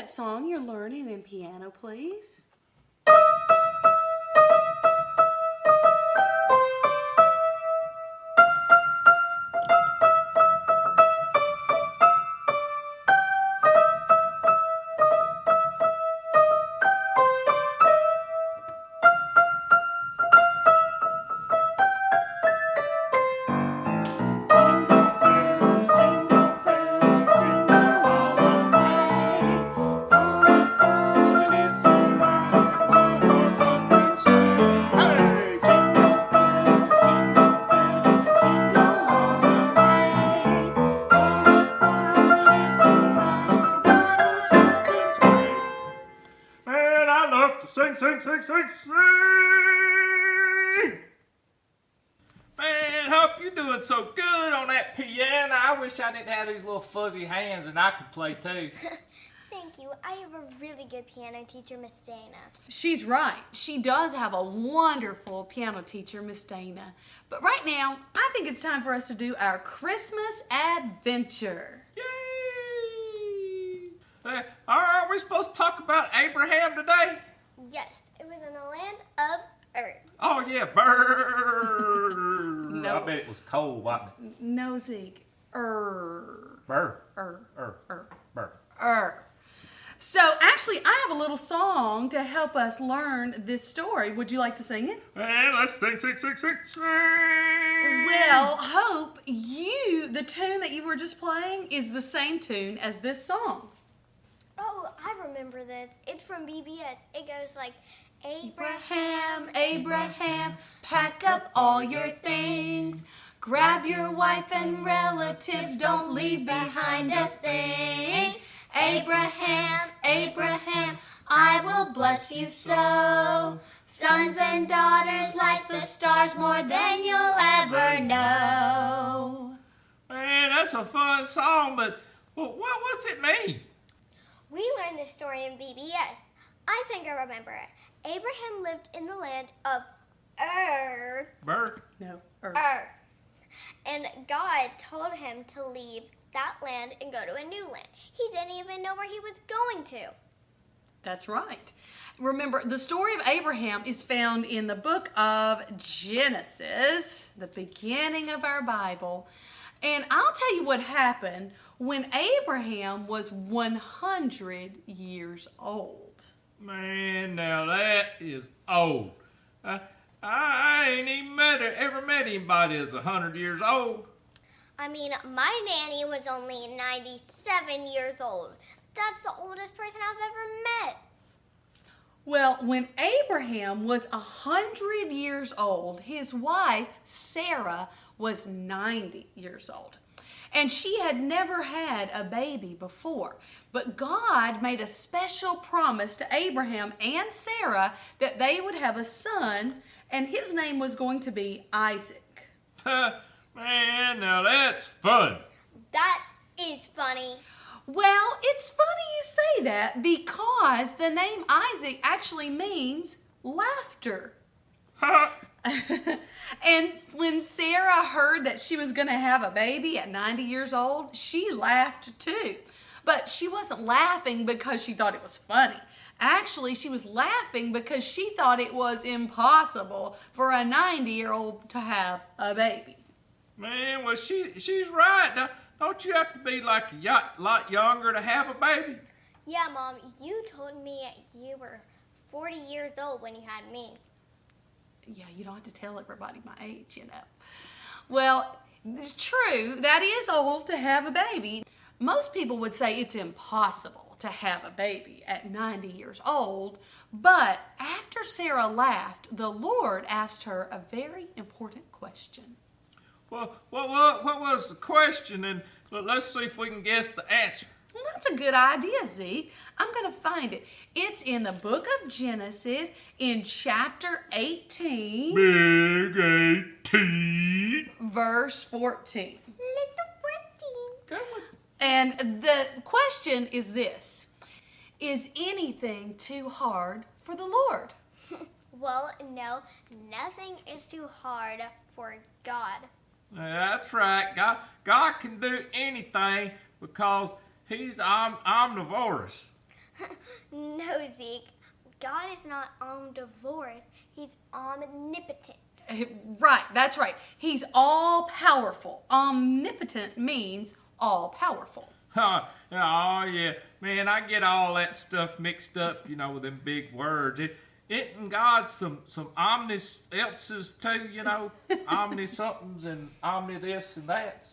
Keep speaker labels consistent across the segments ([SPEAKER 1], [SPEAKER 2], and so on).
[SPEAKER 1] that song you're learning in piano, please?
[SPEAKER 2] Sing. Man, hope you're doing so good on that piano. I wish I didn't have these little fuzzy hands and I could play too.
[SPEAKER 3] Thank you. I have a really good piano teacher, Miss Dana.
[SPEAKER 1] She's right. She does have a wonderful piano teacher, Miss Dana. But right now, I think it's time for us to do our Christmas adventure.
[SPEAKER 2] Yay! Are we supposed to talk about Abraham today?
[SPEAKER 3] Yes, it was in the land of Earth.
[SPEAKER 2] Oh yeah, burr.
[SPEAKER 1] No.
[SPEAKER 2] I bet it was cold, wasn't it?
[SPEAKER 1] No, Zeke.
[SPEAKER 2] Burr.
[SPEAKER 1] So actually, I have a little song to help us learn this story. Would you like to sing it?
[SPEAKER 2] And let's sing.
[SPEAKER 1] Well, Hope, the tune that you were just playing is the same tune as this song.
[SPEAKER 3] Oh, I remember this. It's from BBS. It goes like,
[SPEAKER 1] Abraham, Abraham, pack up all your things. Grab your wife and relatives, don't leave behind a thing. Abraham, Abraham, I will bless you so. Sons and daughters like the stars, more than you'll ever know.
[SPEAKER 2] Man, that's a fun song, but what's it mean?
[SPEAKER 3] we learned this story in BBS. I think I remember it. Abraham lived in the land of Ur.
[SPEAKER 2] Bird?
[SPEAKER 1] No.
[SPEAKER 3] Ur. And God told him to leave that land and go to a new land. He didn't even know where he was going to.
[SPEAKER 1] That's right. Remember, the story of Abraham is found in the book of Genesis, the beginning of our Bible. And I'll tell you what happened when Abraham was 100 years old.
[SPEAKER 2] Man, now that is old. I ain't even ever met anybody that's 100 years old.
[SPEAKER 3] I mean, my nanny was only 97 years old. That's the oldest person I've ever met.
[SPEAKER 1] Well, when Abraham was 100 years old, his wife, Sarah, was 90 years old. And she had never had a baby before. But God made a special promise to Abraham and Sarah that they would have a son, and his name was going to be Isaac.
[SPEAKER 2] Man, now that's fun.
[SPEAKER 3] That is funny.
[SPEAKER 1] Well, it's funny you say that because the name Isaac actually means laughter. And when Sarah heard that she was going to have a baby at 90 years old, she laughed too. But she wasn't laughing because she thought it was funny. Actually, she was laughing because she thought it was impossible for a 90-year-old to have a baby.
[SPEAKER 2] Man, well, she's right. Now, don't you have to be like a lot younger to have a baby?
[SPEAKER 3] Yeah, Mom, you told me you were 40 years old when you had me.
[SPEAKER 1] Yeah, you don't have to tell everybody my age, you know. Well, it's true. That is old to have a baby. Most people would say it's impossible to have a baby at 90 years old. But after Sarah laughed, the Lord asked her a very important question.
[SPEAKER 2] Well, what was the question? And let's see if we can guess the answer.
[SPEAKER 1] Well, that's a good idea, Zeke. I'm going to find it. It's in the book of Genesis in chapter 18.
[SPEAKER 2] Big 18.
[SPEAKER 1] Verse 14.
[SPEAKER 3] Little 14.
[SPEAKER 2] Come on.
[SPEAKER 1] And the question is this. Is anything too hard for the Lord?
[SPEAKER 3] Well, no, nothing is too hard for God.
[SPEAKER 2] That's right. God can do anything because He's omnivorous.
[SPEAKER 3] No, Zeke. God is not omnivorous. He's omnipotent.
[SPEAKER 1] Right, that's right. He's all powerful. Omnipotent means all powerful.
[SPEAKER 2] Oh, yeah. Man, I get all that stuff mixed up, with them big words. Isn't God some omnis else's too, omni somethings and omni this and that?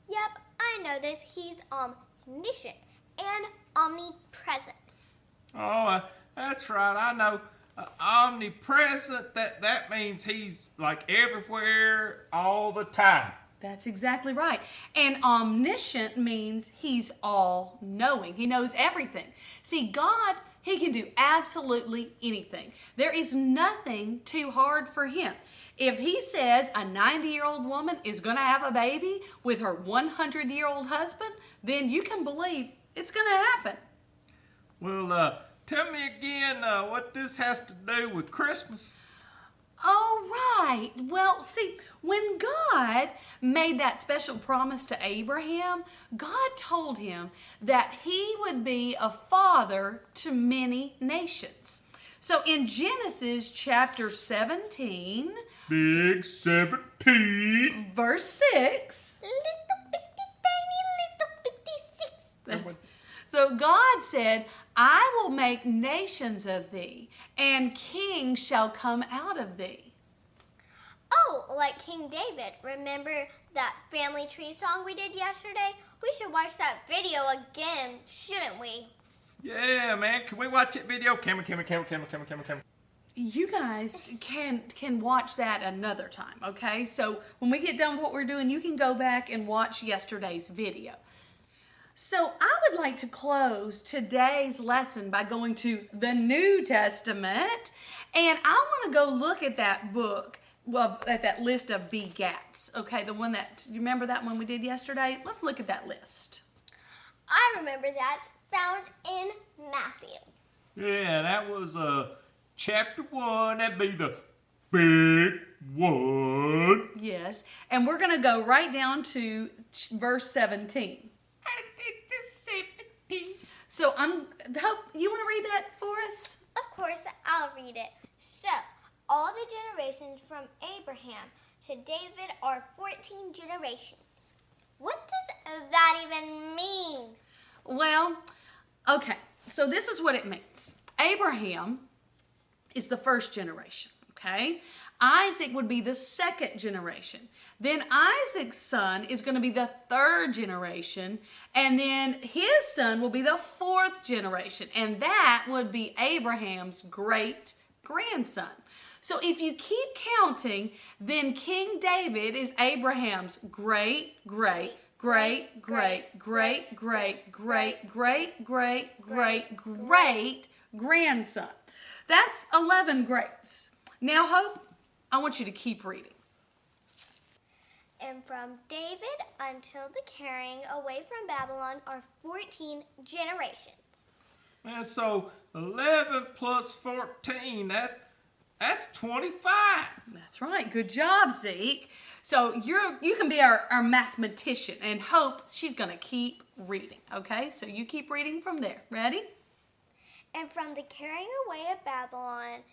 [SPEAKER 3] Yep, I know this. He's omniscient and omnipresent.
[SPEAKER 2] Oh, that's right. I know. Omnipresent, that means he's like everywhere all the time.
[SPEAKER 1] That's exactly right. And omniscient means he's all knowing. He knows everything. See, God, he can do absolutely anything. There is nothing too hard for him. If he says a 90-year-old woman is going to have a baby with her 100-year-old husband, then you can believe it's going to happen.
[SPEAKER 2] Well, tell me again what this has to do with Christmas.
[SPEAKER 1] Oh, right. Well, see, when God made that special promise to Abraham, God told him that he would be a father to many nations. So in Genesis chapter 17,
[SPEAKER 2] Big 17.
[SPEAKER 1] verse 6,
[SPEAKER 3] Little bitty tiny, little bitty six.
[SPEAKER 1] so God said, I will make nations of thee, and kings shall come out of thee.
[SPEAKER 3] Oh, like King David. Remember that family tree song we did yesterday? We should watch that video again, shouldn't we?
[SPEAKER 2] Yeah, man. Can we watch that video? Camera.
[SPEAKER 1] You guys can watch that another time, okay? So when we get done with what we're doing, you can go back and watch yesterday's video. So I would like to close today's lesson by going to the New Testament, and I want to go look at that book, well, at that list of begats, okay? The one that, you remember that one we did yesterday? Let's look at that list.
[SPEAKER 3] I remember that, found in Matthew.
[SPEAKER 2] Yeah, that was chapter 1. That'd be the big one.
[SPEAKER 1] Yes, and we're going to go right down to verse 17. So hope you want to read that for us?
[SPEAKER 3] Of course, I'll read it. So, all the generations from Abraham to David are 14 generations. What does that even mean?
[SPEAKER 1] Well, okay. So this is what it means. Abraham is the first generation, okay? Isaac would be the second generation. Then Isaac's son is going to be the third generation. And then his son will be the fourth generation. And that would be Abraham's great grandson. So if you keep counting, then King David is Abraham's great grandson. That's 11 greats. Now, Hope, I want you to keep reading.
[SPEAKER 3] And from David until the carrying away from Babylon are 14 generations.
[SPEAKER 2] And so 11 plus 14, that's 25.
[SPEAKER 1] That's right. Good job, Zeke. So you can be our mathematician, and Hope, she's going to keep reading, okay? So you keep reading from there. Ready?
[SPEAKER 3] And from the carrying away of Babylon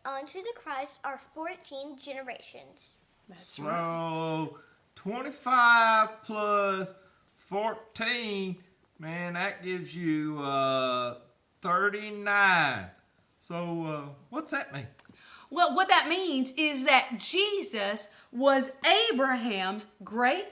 [SPEAKER 3] unto the Christ are 14 generations.
[SPEAKER 1] That's right.
[SPEAKER 2] So 25 plus 14, man, that gives you 39. So what's that mean?
[SPEAKER 1] Well, what that means is that Jesus was Abraham's great.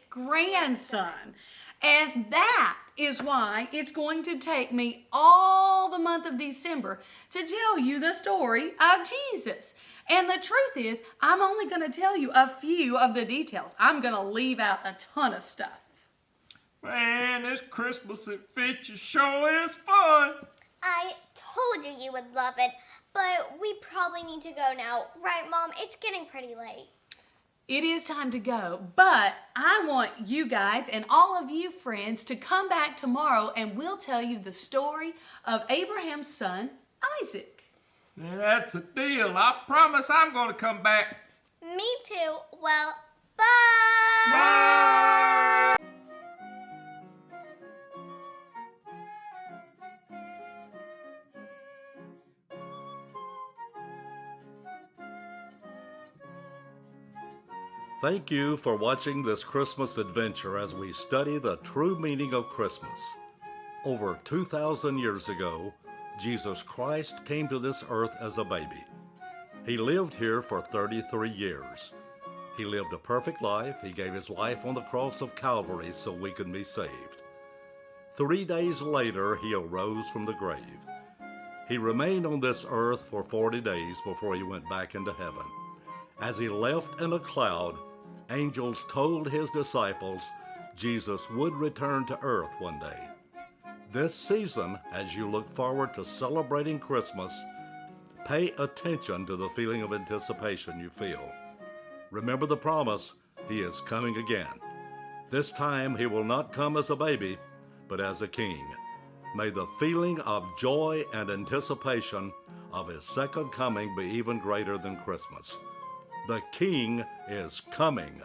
[SPEAKER 1] Grandson. And that is why it's going to take me all the month of December to tell you the story of Jesus. And the truth is, I'm only going to tell you a few of the details. I'm going to leave out a ton of stuff.
[SPEAKER 2] Man, this Christmas adventure sure is fun.
[SPEAKER 3] I told you you would love it, but we probably need to go now. Right, Mom? It's getting pretty late.
[SPEAKER 1] it is time to go, but I want you guys and all of you friends to come back tomorrow and we'll tell you the story of Abraham's son, Isaac.
[SPEAKER 2] Yeah, that's a deal. I promise I'm going to come back.
[SPEAKER 3] Me too. Well, bye.
[SPEAKER 2] Bye.
[SPEAKER 4] Thank you for watching this Christmas adventure as we study the true meaning of Christmas. Over 2,000 years ago, Jesus Christ came to this earth as a baby. He lived here for 33 years. He lived a perfect life. He gave his life on the cross of Calvary so we could be saved. 3 days later, he arose from the grave. He remained on this earth for 40 days before he went back into heaven. As he left in a cloud, angels told his disciples Jesus would return to earth one day. This season, as you look forward to celebrating Christmas, pay attention to the feeling of anticipation you feel. Remember the promise, he is coming again. This time he will not come as a baby, but as a king. May the feeling of joy and anticipation of his second coming be even greater than Christmas. The King is coming.